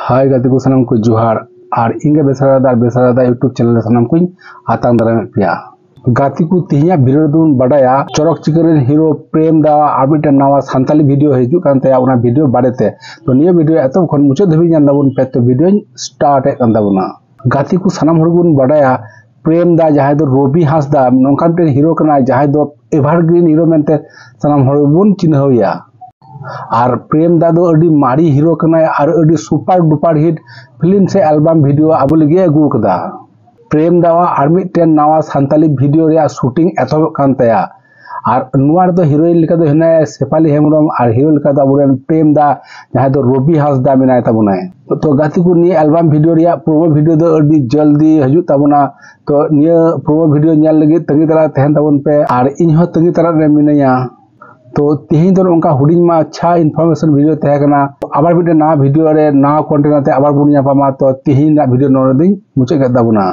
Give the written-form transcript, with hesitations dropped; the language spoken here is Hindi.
हाय गाते को सनम को जोहार और इंगे बेसारादा यूट्यूब चैनल सनम को आतांग दाराम पिया गाती को तिहिया भिडियो दुन बडाया चरक चिकरेन हीरो प्रेम दा और मिटे नवा सानताली वीडियो हिजु कानते उना वीडियो बारेते तो निया वीडियो एतो खन मुचे धबि जानदाबुन पे तो वीडियो स्टार्ट ए कानदाबुना गाती को सनम हरगुन बडाया प्रेम दा जहां दो रोबी हासदा नोंकान पे हीरो कना जहां दो एवरग्रीन हीरो मेंते सनम हरगुन चिन्हौया और प्रेम दा दो अडी मारी हीरो कना और अडी सुपर डुपर हिट फिल्म से एल्बम वीडियो आबो लगे अगु कदा प्रेम दा और मिटेन नवा सानताली वीडियो रे शूटिंग एथब कान तया और नुआर दो हीरोइन लिका दो हिना सेफाली हेमरम और हीरो लिका दो अबुरेन प्रेम दा जहां दो रोबी हासदा मिनाय ताबुनाय तो गाती को नि एल्बम वीडियो रे प्रोमो वीडियो दो अडी जल्दी हजु ताबुना तो निया प्रोमो वीडियो नेल लगे तंगी तरा तहन ताबुन पे और इनहो तंगी तरा रे मिनाया तो तेहिं दो उनका हुडिंग मा अच्छा इनफॉरमेशन वीडियो तहे कना आबार बिटे ना वीडियो रे ना कंटेंट आते आबार बुनिया पामा तो तेहिं ना वीडियो नोरदिं मुचे गदाबुना।